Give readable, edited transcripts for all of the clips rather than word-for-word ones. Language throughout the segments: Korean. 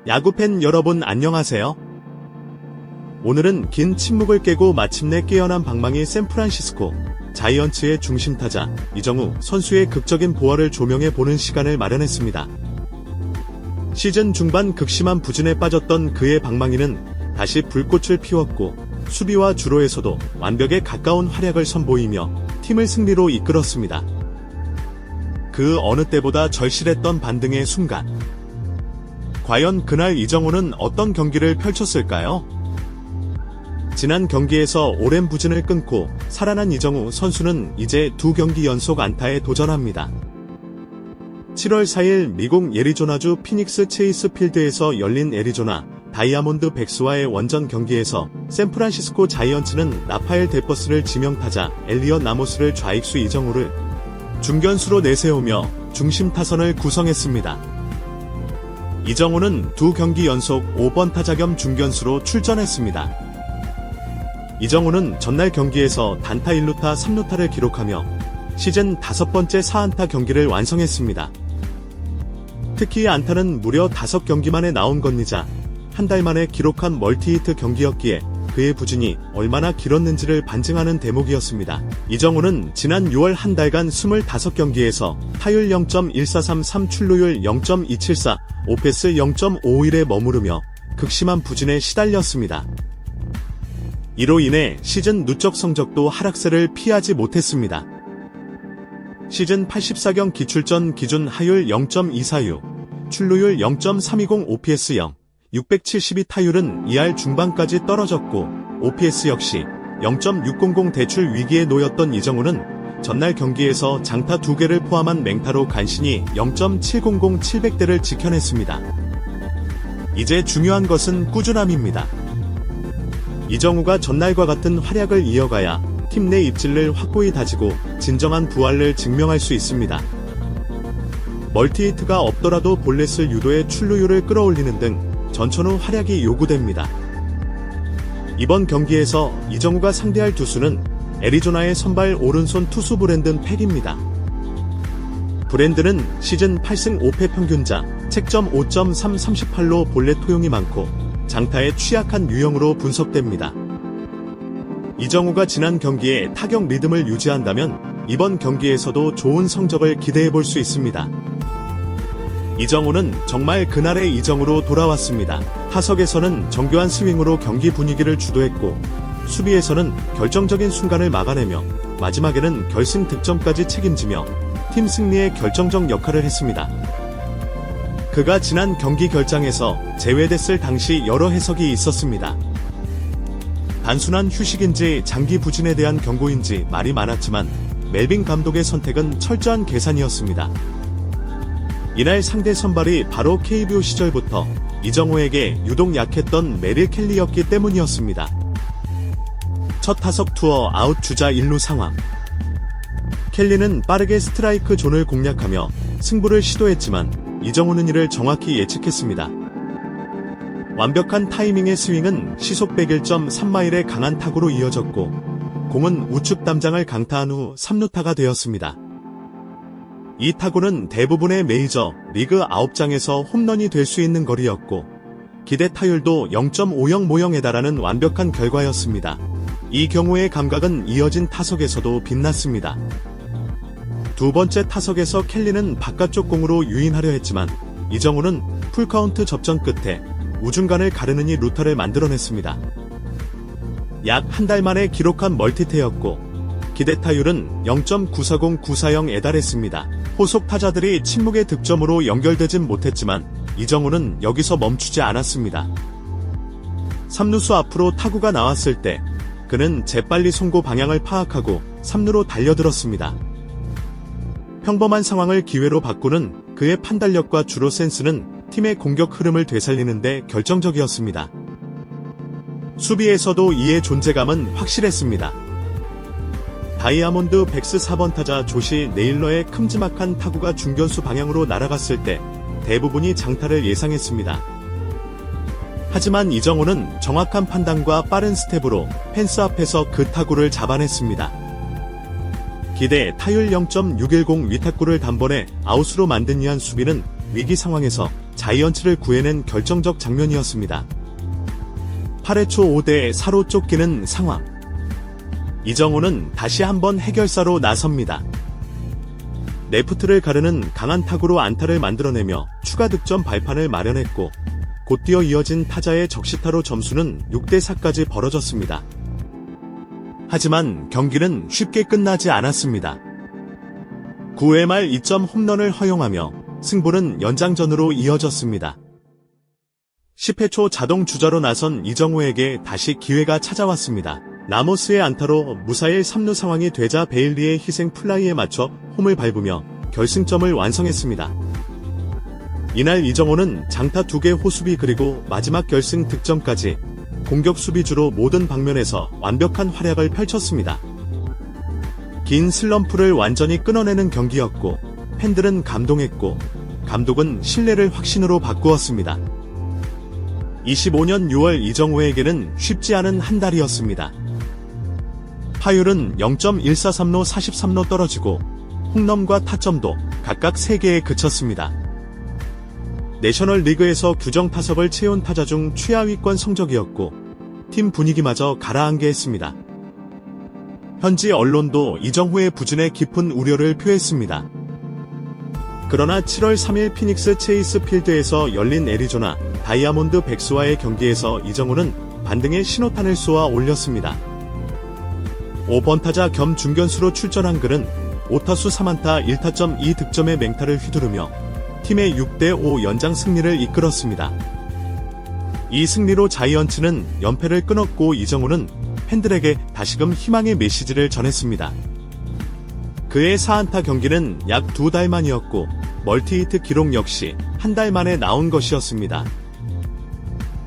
야구팬 여러분 안녕하세요. 오늘은 긴 침묵을 깨고 마침내 깨어난 방망이 샌프란시스코 자이언츠의 중심타자 이정우 선수의 극적인 부활을 조명해보는 시간을 마련했습니다. 시즌 중반 극심한 부진에 빠졌던 그의 방망이는 다시 불꽃을 피웠고 수비와 주로에서도 완벽에 가까운 활약을 선보이며 팀을 승리로 이끌었습니다. 그 어느 때보다 절실했던 반등의 순간. 과연 그날 이정우는 어떤 경기를 펼쳤을까요? 지난 경기에서 오랜 부진을 끊고 살아난 이정우 선수는 이제 2경기 연속 안타에 도전합니다. 7월 4일 미국 애리조나주 피닉스 체이스 필드에서 열린 애리조나 다이아몬드 백스와의 원정 경기에서 샌프란시스코 자이언츠는 라파엘 데버스를 지명타자 엘리엇 라모스를 좌익수 이정우를 중견수로 내세우며 중심 타선을 구성했습니다. 이정우는 2경기 연속 5번 타자 겸 중견수로 출전했습니다. 이정우는 전날 경기에서 단타 1루타 3루타를 기록하며 시즌 5번째 4안타 경기를 완성했습니다. 특히 안타는 무려 5경기 만에 나온 것이자 한 달 만에 기록한 멀티히트 경기였기에 그의 부진이 얼마나 길었는지를 반증하는 대목이었습니다. 이정우는 지난 6월 한 달간 25경기에서 타율 0.1433, 출루율 0.274, 오패스 0.51에 머무르며 극심한 부진에 시달렸습니다. 이로 인해 시즌 누적 성적도 하락세를 피하지 못했습니다. 시즌 84경 기출전 기준 하율 0.246, 출루율 0.320, OPS 0, 672 타율은 2할 중반까지 떨어졌고 OPS 역시 0.600 대출 위기에 놓였던 이정우는 전날 경기에서 장타 2개를 포함한 맹타로 간신히 0.700 700대를 지켜냈습니다. 이제 중요한 것은 꾸준함입니다. 이정우가 전날과 같은 활약을 이어가야 팀 내 입지를 확고히 다지고 진정한 부활을 증명할 수 있습니다. 멀티히트가 없더라도 볼넷을 유도해 출루율을 끌어올리는 등 전천후 활약이 요구됩니다. 이번 경기에서 이정우가 상대할 투수는 애리조나의 선발 오른손 투수 브랜든 팩입니다. 브랜든은 시즌 8승 5패 평균자, 책점 5.3 38로 볼넷 토용이 많고 장타에 취약한 유형으로 분석됩니다. 이정우가 지난 경기에 타격 리듬을 유지한다면 이번 경기에서도 좋은 성적을 기대해볼 수 있습니다. 이정우는 정말 그날의 이정우로 돌아왔습니다. 타석에서는 정교한 스윙으로 경기 분위기를 주도했고 수비에서는 결정적인 순간을 막아내며 마지막에는 결승 득점까지 책임지며 팀 승리에 결정적 역할을 했습니다. 그가 지난 경기 결장에서 제외됐을 당시 여러 해석이 있었습니다. 단순한 휴식인지 장기 부진에 대한 경고인지 말이 많았지만 멜빈 감독의 선택은 철저한 계산이었습니다. 이날 상대 선발이 바로 KBO 시절부터 이정우에게 유독 약했던 메릴 켈리였기 때문이었습니다. 첫 타석 투어 아웃 주자 1루 상황. 켈리는 빠르게 스트라이크 존을 공략하며 승부를 시도했지만 이정우는 이를 정확히 예측했습니다. 완벽한 타이밍의 스윙은 시속 101.3마일의 강한 타구로 이어졌고 공은 우측 담장을 강타한 후 3루타가 되었습니다. 이 타구는 대부분의 메이저 리그 9장에서 홈런이 될 수 있는 거리였고 기대 타율도 0.50 모형에 달하는 완벽한 결과였습니다. 이 경우의 감각은 이어진 타석에서도 빛났습니다. 두 번째 타석에서 켈리는 바깥쪽 공으로 유인하려 했지만 이정우는 풀카운트 접전 끝에 우중간을 가르느니 루타를 만들어냈습니다. 약 한 달 만에 기록한 멀티태였고 기대 타율은 0.940940에 달했습니다. 호속 타자들이 침묵의 득점으로 연결되진 못했지만 이정우는 여기서 멈추지 않았습니다. 3루수 앞으로 타구가 나왔을 때 그는 재빨리 송구 방향을 파악하고 3루로 달려들었습니다. 평범한 상황을 기회로 바꾸는 그의 판단력과 주로 센스는 팀의 공격 흐름을 되살리는 데 결정적이었습니다. 수비에서도 이의 존재감은 확실했습니다. 다이아몬드 백스 4번 타자 조시 네일러의 큼지막한 타구가 중견수 방향으로 날아갔을 때 대부분이 장타를 예상했습니다. 하지만 이정우는 정확한 판단과 빠른 스텝으로 펜스 앞에서 그 타구를 잡아냈습니다. 기대 타율 0.610 위탁구를 단번에 아웃으로 만든 이한 수비는 위기 상황에서 자이언츠를 구해낸 결정적 장면이었습니다. 8회 초 5대 4로 쫓기는 상황. 이정호는 다시 한번 해결사로 나섭니다. 레프트를 가르는 강한 타구로 안타를 만들어내며 추가 득점 발판을 마련했고, 곧이어 이어진 타자의 적시타로 점수는 6대 4까지 벌어졌습니다. 하지만 경기는 쉽게 끝나지 않았습니다. 9회 말 2점 홈런을 허용하며 승부는 연장전으로 이어졌습니다. 10회 초 자동 주자로 나선 이정호에게 다시 기회가 찾아왔습니다. 라모스의 안타로 무사히 3루 상황이 되자 베일리의 희생 플라이에 맞춰 홈을 밟으며 결승점을 완성했습니다. 이날 이정호는 장타 2개 호수비 그리고 마지막 결승 득점까지 공격 수비주로 모든 방면에서 완벽한 활약을 펼쳤습니다. 긴 슬럼프를 완전히 끊어내는 경기였고, 팬들은 감동했고, 감독은 신뢰를 확신으로 바꾸었습니다. 25년 6월 이정호에게는 쉽지 않은 한 달이었습니다. 타율은 0.143로 43로 떨어지고 홈런과 타점도 각각 3개에 그쳤습니다. 내셔널리그에서 규정 타석을 채운 타자 중 최하위권 성적이었고 팀 분위기마저 가라앉게 했습니다. 현지 언론도 이정호의 부진에 깊은 우려를 표했습니다. 그러나 7월 3일 피닉스 체이스 필드에서 열린 애리조나 다이아몬드 백스와의 경기에서 이정호는 반등의 신호탄을 쏘아 올렸습니다. 5번 타자 겸 중견수로 출전한 그는 5타수 3안타 1타점 2득점의 맹타를 휘두르며 팀의 6대5 연장 승리를 이끌었습니다. 이 승리로 자이언츠는 연패를 끊었고 이정호는 팬들에게 다시금 희망의 메시지를 전했습니다. 그의 4안타 경기는 약 2달 만이었고 멀티히트 기록 역시 한 달 만에 나온 것이었습니다.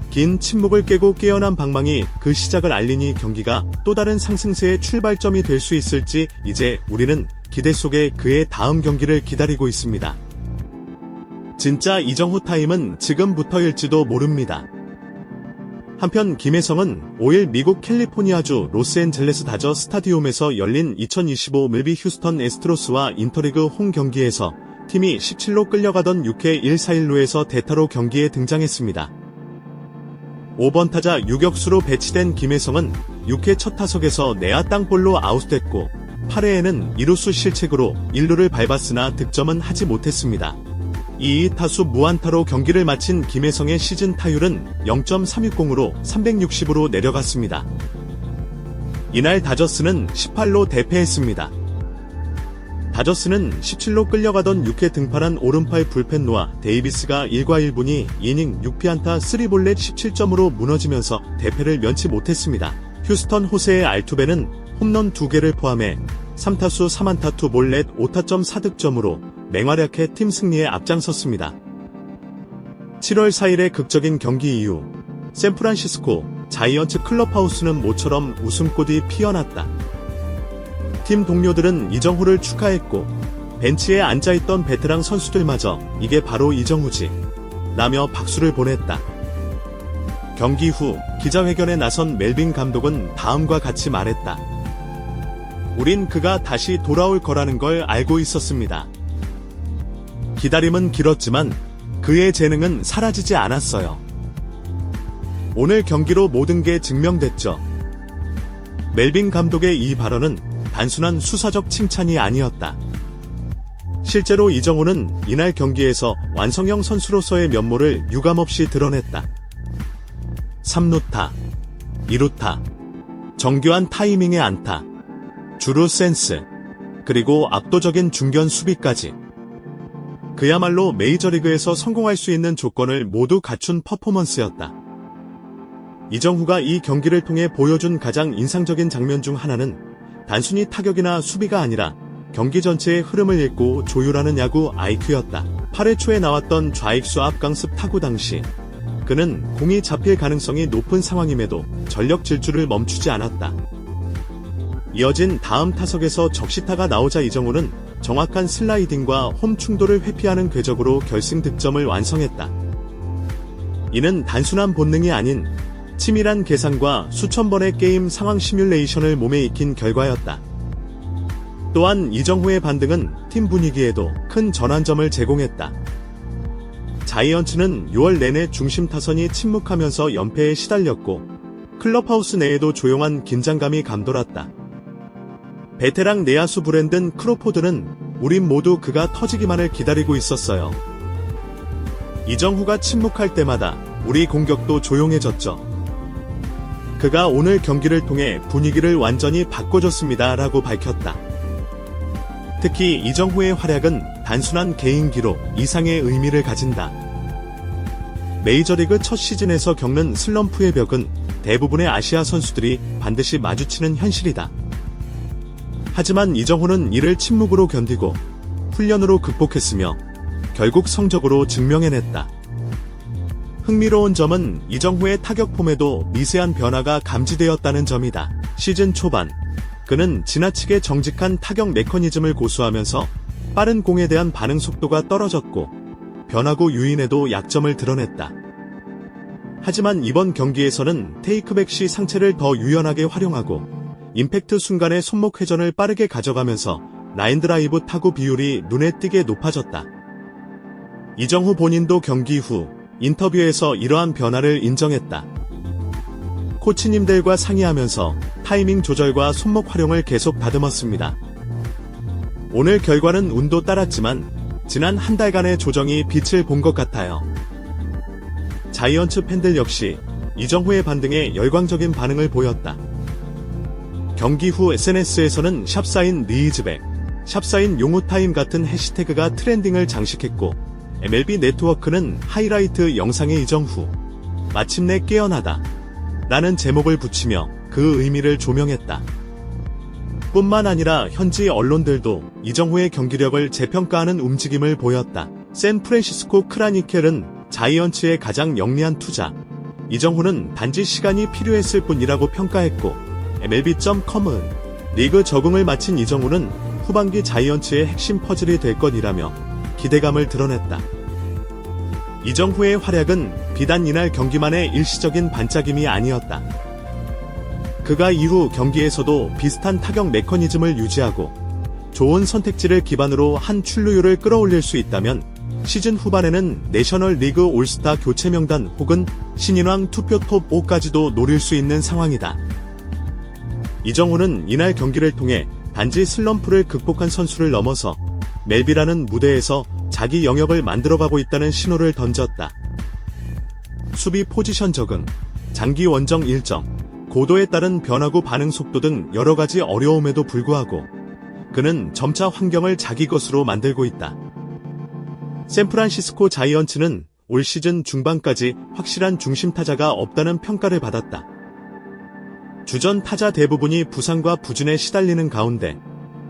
긴 침묵을 깨고 깨어난 방망이 그 시작을 알리니 경기가 또 다른 상승세의 출발점이 될 수 있을지 이제 우리는 기대 속에 그의 다음 경기를 기다리고 있습니다. 진짜 이정호 타임은 지금부터일지도 모릅니다. 한편 김혜성은 5일 미국 캘리포니아주 로스앤젤레스 다저 스타디움에서 열린 2025 밀비 휴스턴 애스트로스와 인터리그 홈 경기에서 팀이 17로 끌려가던 6회 1-4-1루에서 대타로 경기에 등장했습니다. 5번 타자 유격수로 배치된 김혜성은 6회 첫 타석에서 내야 땅볼로 아웃됐고 8회에는 2루수 실책으로 1루를 밟았으나 득점은 하지 못했습니다. 2타수 무안타로 경기를 마친 김혜성의 시즌 타율은 0.360으로 360으로 내려갔습니다. 이날 다저스는 18로 대패했습니다. 다저스는 17로 끌려가던 6회 등판한 오른팔 불펜 노아 데이비스가 1과 1분이 이닝 6피안타 3볼넷 17점으로 무너지면서 대패를 면치 못했습니다. 휴스턴 호세의 알투베는 홈런 2개를 포함해 3타수 3안타 2볼넷 5타점 4득점으로 맹활약해 팀 승리에 앞장섰습니다. 7월 4일의 극적인 경기 이후 샌프란시스코 자이언츠 클럽하우스는 모처럼 웃음꽃이 피어났다. 팀 동료들은 이정호를 축하했고 벤치에 앉아있던 베테랑 선수들마저 이게 바로 이정호지 라며 박수를 보냈다. 경기 후 기자회견에 나선 멜빈 감독은 다음과 같이 말했다. 우린 그가 다시 돌아올 거라는 걸 알고 있었습니다. 기다림은 길었지만 그의 재능은 사라지지 않았어요. 오늘 경기로 모든 게 증명됐죠. 멜빈 감독의 이 발언은 단순한 수사적 칭찬이 아니었다. 실제로 이정호는 이날 경기에서 완성형 선수로서의 면모를 유감없이 드러냈다. 3루타, 2루타, 정교한 타이밍의 안타, 주루 센스, 그리고 압도적인 중견 수비까지. 그야말로 메이저리그에서 성공할 수 있는 조건을 모두 갖춘 퍼포먼스였다. 이정후가 이 경기를 통해 보여준 가장 인상적인 장면 중 하나는 단순히 타격이나 수비가 아니라 경기 전체의 흐름을 읽고 조율하는 야구 IQ였다. 8회 초에 나왔던 좌익수 앞강습 타구 당시 그는 공이 잡힐 가능성이 높은 상황임에도 전력 질주를 멈추지 않았다. 이어진 다음 타석에서 적시타가 나오자 이정호는 정확한 슬라이딩과 홈 충돌을 회피하는 궤적으로 결승 득점을 완성했다. 이는 단순한 본능이 아닌 치밀한 계산과 수천 번의 게임 상황 시뮬레이션을 몸에 익힌 결과였다. 또한 이정호의 반등은 팀 분위기에도 큰 전환점을 제공했다. 자이언츠는 6월 내내 중심 타선이 침묵하면서 연패에 시달렸고 클럽하우스 내에도 조용한 긴장감이 감돌았다. 베테랑 내야수 브랜든 크로포드는 우린 모두 그가 터지기만을 기다리고 있었어요. 이정후가 침묵할 때마다 우리 공격도 조용해졌죠. 그가 오늘 경기를 통해 분위기를 완전히 바꿔줬습니다 라고 밝혔다. 특히 이정후의 활약은 단순한 개인기로 이상의 의미를 가진다. 메이저리그 첫 시즌에서 겪는 슬럼프의 벽은 대부분의 아시아 선수들이 반드시 마주치는 현실이다. 하지만 이정후는 이를 침묵으로 견디고 훈련으로 극복했으며 결국 성적으로 증명해냈다. 흥미로운 점은 이정후의 타격 폼에도 미세한 변화가 감지되었다는 점이다. 시즌 초반, 그는 지나치게 정직한 타격 메커니즘을 고수하면서 빠른 공에 대한 반응 속도가 떨어졌고 변화구 유인에도 약점을 드러냈다. 하지만 이번 경기에서는 테이크백 시 상체를 더 유연하게 활용하고 임팩트 순간의 손목 회전을 빠르게 가져가면서 라인 드라이브 타구 비율이 눈에 띄게 높아졌다. 이정후 본인도 경기 후 인터뷰에서 이러한 변화를 인정했다. 코치님들과 상의하면서 타이밍 조절과 손목 활용을 계속 다듬었습니다. 오늘 결과는 운도 따랐지만 지난 한 달간의 조정이 빛을 본 것 같아요. 자이언츠 팬들 역시 이정후의 반등에 열광적인 반응을 보였다. 경기 후 SNS에서는 샵사인 리이즈백, 샵사인 용우타임 같은 해시태그가 트렌딩을 장식했고 MLB 네트워크는 하이라이트 영상의 이정후, 마침내 깨어나다 라는 제목을 붙이며 그 의미를 조명했다. 뿐만 아니라 현지 언론들도 이정후의 경기력을 재평가하는 움직임을 보였다. 샌프란시스코 크라니켈은 자이언츠의 가장 영리한 투자, 이정후는 단지 시간이 필요했을 뿐이라고 평가했고 MLB.com은 리그 적응을 마친 이정후는 후반기 자이언츠의 핵심 퍼즐이 될 것이라며 기대감을 드러냈다. 이정후의 활약은 비단 이날 경기만의 일시적인 반짝임이 아니었다. 그가 이후 경기에서도 비슷한 타격 메커니즘을 유지하고 좋은 선택지를 기반으로 한 출루율을 끌어올릴 수 있다면 시즌 후반에는 내셔널 리그 올스타 교체 명단 혹은 신인왕 투표 톱 5까지도 노릴 수 있는 상황이다. 이정후는 이날 경기를 통해 단지 슬럼프를 극복한 선수를 넘어서 멜비라는 무대에서 자기 영역을 만들어가고 있다는 신호를 던졌다. 수비 포지션 적응, 장기 원정 일정, 고도에 따른 변화구 반응 속도 등 여러가지 어려움에도 불구하고 그는 점차 환경을 자기 것으로 만들고 있다. 샌프란시스코 자이언츠는 올 시즌 중반까지 확실한 중심 타자가 없다는 평가를 받았다. 주전 타자 대부분이 부상과 부진에 시달리는 가운데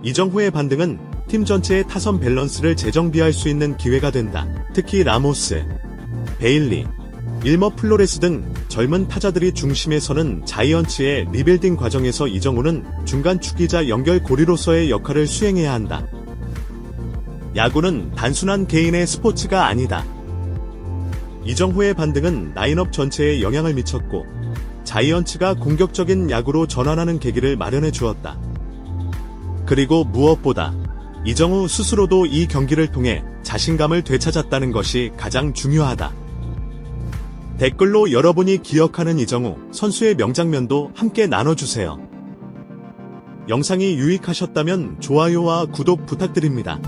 이정후의 반등은 팀 전체의 타선 밸런스를 재정비할 수 있는 기회가 된다. 특히 라모스, 베일리, 일머 플로레스 등 젊은 타자들이 중심에 서는 자이언츠의 리빌딩 과정에서 이정후는 중간 축이자 연결 고리로서의 역할을 수행해야 한다. 야구는 단순한 개인의 스포츠가 아니다. 이정후의 반등은 라인업 전체에 영향을 미쳤고 자이언츠가 공격적인 야구로 전환하는 계기를 마련해 주었다. 그리고 무엇보다 이정후 스스로도 이 경기를 통해 자신감을 되찾았다는 것이 가장 중요하다. 댓글로 여러분이 기억하는 이정후 선수의 명장면도 함께 나눠주세요. 영상이 유익하셨다면 좋아요와 구독 부탁드립니다.